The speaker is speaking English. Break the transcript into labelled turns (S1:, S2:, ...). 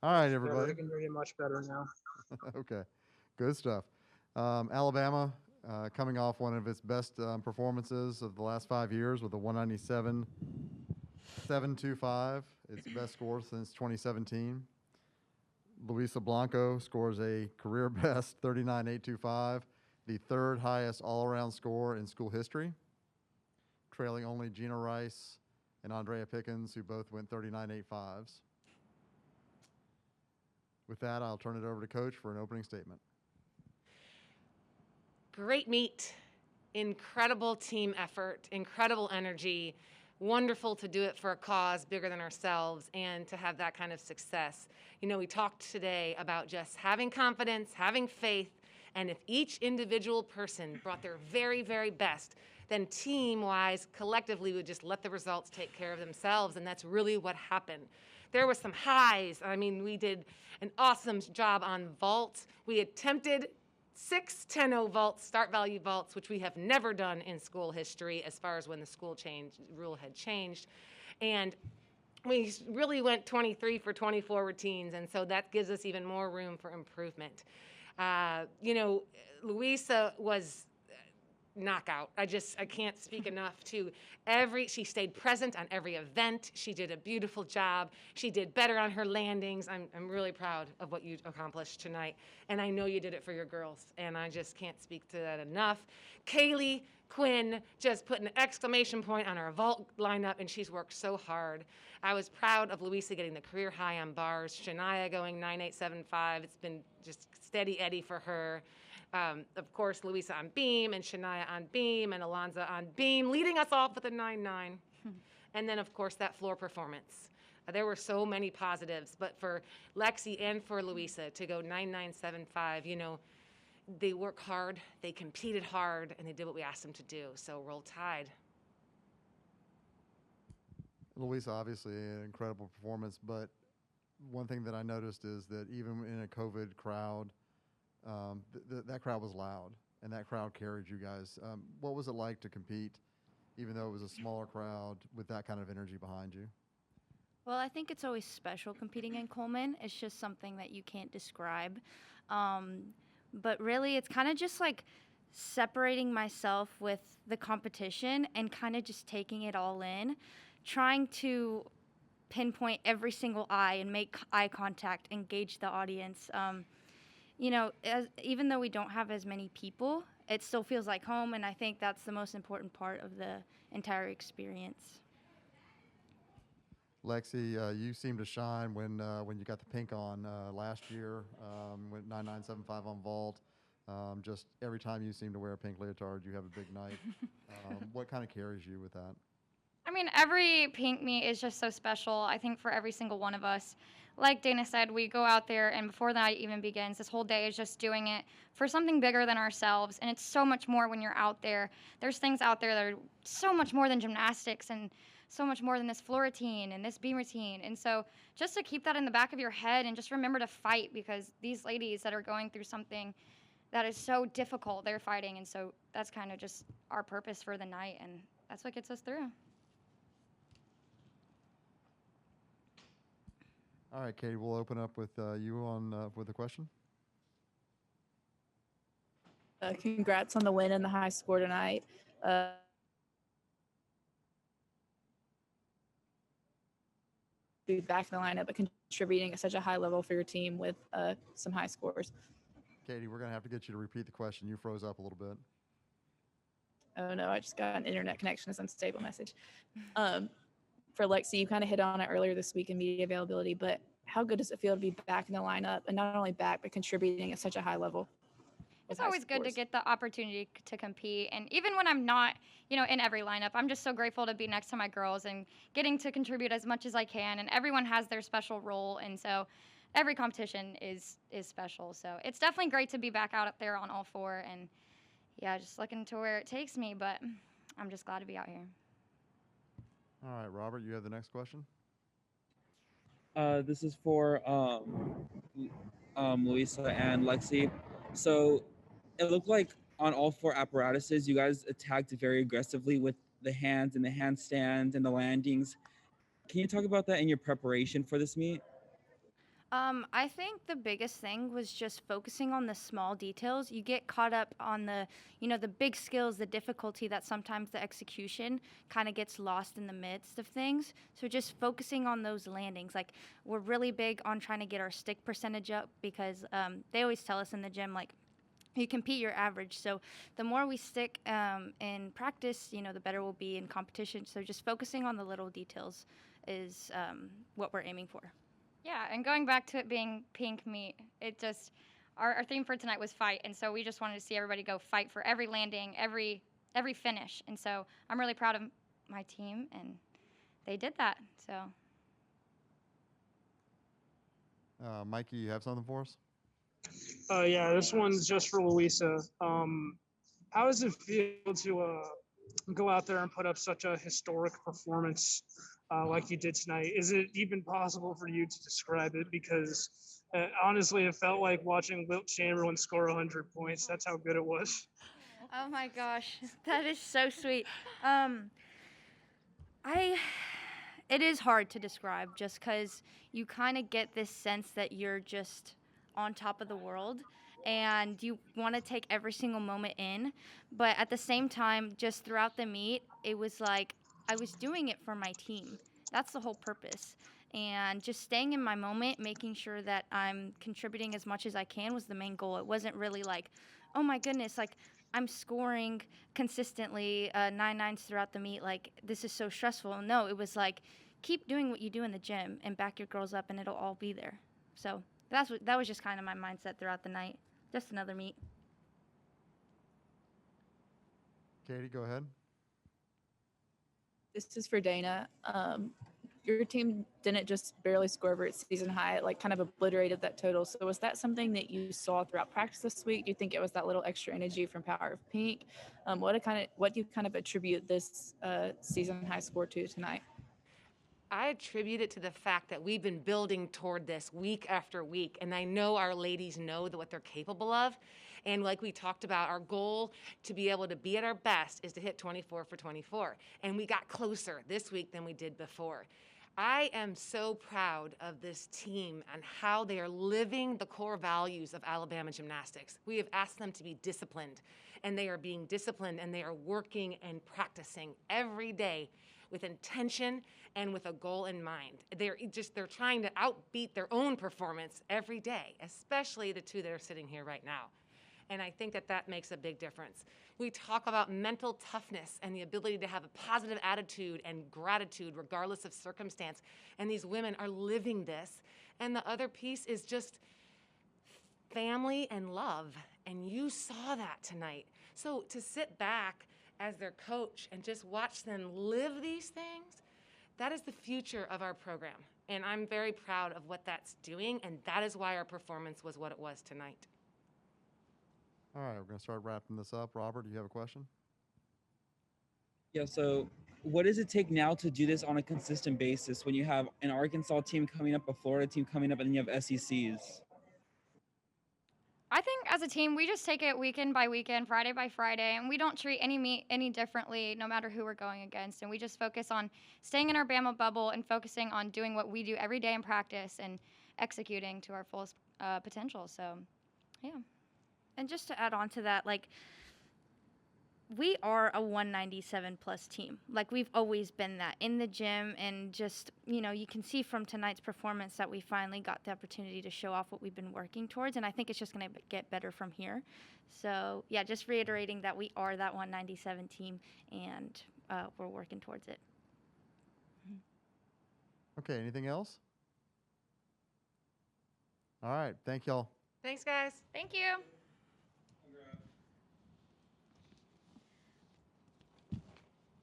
S1: All right,
S2: Much better.
S1: everybody.
S2: I can hear you much better now.
S1: Okay, good stuff. Alabama coming off one of its best performances of the last 5 years with a 197.725, its best score since 2017. Luisa Blanco scores a career best 39.825, the third highest all-around score in school history, trailing only Gina Rice and Andrea Pickens, who both went 39.85s. With that, I'll turn it over to Coach for an opening statement.
S3: Great meet, incredible team effort, incredible energy. Wonderful to do it for a cause bigger than ourselves and to have that kind of success. You know, we talked today about just having confidence, having faith, and if each individual person brought their very, very best, then team wise, collectively, we would just let the results take care of themselves. And that's really what happened. There was some highs. I mean, we did an awesome job on vault. We attempted 6 10-0 vaults, start value vaults, which we have never done in school history as far as when the school rule had changed. And we really went 23 for 24 routines, and so that gives us even more room for improvement. Luisa was knockout. I can't speak enough to she stayed present on every event. She did a beautiful job. She did better on her landings. I'm really proud of what you accomplished tonight. And I know you did it for your girls. And I just can't speak to that enough. Kaylee Quinn just put an exclamation point on our vault lineup, and she's worked so hard. I was proud of Luisa getting the career high on bars. Shania going 9.875. It's been just steady Eddie for her. Of course, Luisa on beam and Shania on beam and Alonza on beam, leading us off with a 9.9. And then, of course, that floor performance. There were so many positives, but for Lexi and for Luisa to go 9.975, they work hard, they competed hard, and they did what we asked them to do. So roll tide.
S1: Luisa, obviously, an incredible performance, but one thing that I noticed is that even in a COVID crowd, that crowd was loud, and that crowd carried you guys. What was it like to compete, even though it was a smaller crowd, with that kind of energy behind you?
S4: Well, I think it's always special competing in Coleman. It's just something that you can't describe. But really, it's kind of just like separating myself with the competition and kind of just taking it all in, trying to pinpoint every single eye and make eye contact, engage the audience. Even though we don't have as many people, it still feels like home, and I think that's the most important part of the entire experience.
S1: Lexi, you seemed to shine when you got the pink on last year, went 9.975 on vault. Just every time you seem to wear a pink leotard, you have a big night. What kind of carries you with that?
S5: I mean, every pink meet is just so special, I think, for every single one of us. Like Dana said, we go out there, and before the night even begins, this whole day is just doing it for something bigger than ourselves. And it's so much more when you're out there. There's things out there that are so much more than gymnastics and so much more than this floor routine and this beam routine. And so just to keep that in the back of your head and just remember to fight, because these ladies that are going through something that is so difficult, they're fighting. And so that's kind of just our purpose for the night, and that's what gets us through.
S1: All right, Katie, we'll open up with you on with a question.
S6: Congrats on the win and the high score tonight. Be back in the lineup, but contributing at such a high level for your team with some high scores.
S1: Katie, we're going to have to get you to repeat the question. You froze up a little bit.
S6: Oh no, I just got an internet connection as unstable message. For Lexi, you kind of hit on it earlier this week in media availability, but how good does it feel to be back in the lineup and not only back, but contributing at such a high level?
S5: It's always good to get the opportunity to compete. And even when I'm not, in every lineup, I'm just so grateful to be next to my girls and getting to contribute as much as I can. And everyone has their special role. And so every competition is special. So it's definitely great to be back out up there on all four. And yeah, just looking to where it takes me. But I'm just glad to be out here.
S1: All right, Robert, you have the next question.
S7: This is for Luisa and Lexi. So it looked like on all four apparatuses, you guys attacked very aggressively with the hands and the handstand and the landings. Can you talk about that in your preparation for this meet?
S4: I think the biggest thing was just focusing on the small details. You get caught up on the big skills, the difficulty that sometimes the execution kind of gets lost in the midst of things. So just focusing on those landings. Like, we're really big on trying to get our stick percentage up because they always tell us in the gym, like, you compete your average. So the more we stick in practice, the better we'll be in competition. So just focusing on the little details is what we're aiming for.
S5: Yeah, and going back to it being pink meat, it just our theme for tonight was fight, and so we just wanted to see everybody go fight for every landing, every finish, and so I'm really proud of my team, and they did that. So
S1: Mikey, you have something for us?
S2: Yeah, this one's just for Luisa. How does it feel to go out there and put up such a historic performance like you did tonight? Is it even possible for you to describe it? Because honestly, it felt like watching Wilt Chamberlain score 100 points. That's how good it was.
S4: Oh my gosh, that is so sweet. It is hard to describe just because you kind of get this sense that you're just on top of the world and you want to take every single moment in. But at the same time, just throughout the meet, it was like I was doing it for my team. That's the whole purpose. And just staying in my moment, making sure that I'm contributing as much as I can was the main goal. It wasn't really like, oh my goodness, like I'm scoring consistently 9 9s throughout the meet. Like, this is so stressful. No, it was like, keep doing what you do in the gym and back your girls up, and it'll all be there. So that was just kind of my mindset throughout the night. Just another meet.
S1: Katie, go ahead.
S6: This is for Dana. Your team didn't just barely score over its season high, it like kind of obliterated that total. So was that something that you saw throughout practice this week? Do you think it was that little extra energy from Power of Pink? What do you kind of attribute this season high score to tonight?
S3: I attribute it to the fact that we've been building toward this week after week, and I know our ladies know what they're capable of. And like we talked about, our goal to be able to be at our best is to hit 24 for 24. And we got closer this week than we did before. I am so proud of this team and how they are living the core values of Alabama gymnastics. We have asked them to be disciplined, and they are being disciplined, and they are working and practicing every day with intention and with a goal in mind. They're trying to outbeat their own performance every day, especially the two that are sitting here right now. And I think that makes a big difference. We talk about mental toughness and the ability to have a positive attitude and gratitude regardless of circumstance. And these women are living this. And the other piece is just family and love. And you saw that tonight. So to sit back as their coach and just watch them live these things, that is the future of our program. And I'm very proud of what that's doing. And that is why our performance was what it was tonight.
S1: All right, we're going to start wrapping this up. Robert, do you have a question?
S7: Yeah, so what does it take now to do this on a consistent basis when you have an Arkansas team coming up, a Florida team coming up, and then you have SECs?
S5: I think as a team, we just take it weekend by weekend, Friday by Friday, and we don't treat any meet any differently, no matter who we're going against. And we just focus on staying in our Bama bubble and focusing on doing what we do every day in practice and executing to our fullest potential. So, yeah.
S4: And just to add on to that, like, we are a 197 plus team. Like, we've always been that in the gym, and just, you can see from tonight's performance that we finally got the opportunity to show off what we've been working towards, and I think it's just going to get better from here. So, yeah, just reiterating that we are that 197 team, and we're working towards it.
S1: Okay, anything else? All right, thank y'all.
S3: Thanks, guys.
S5: Thank you.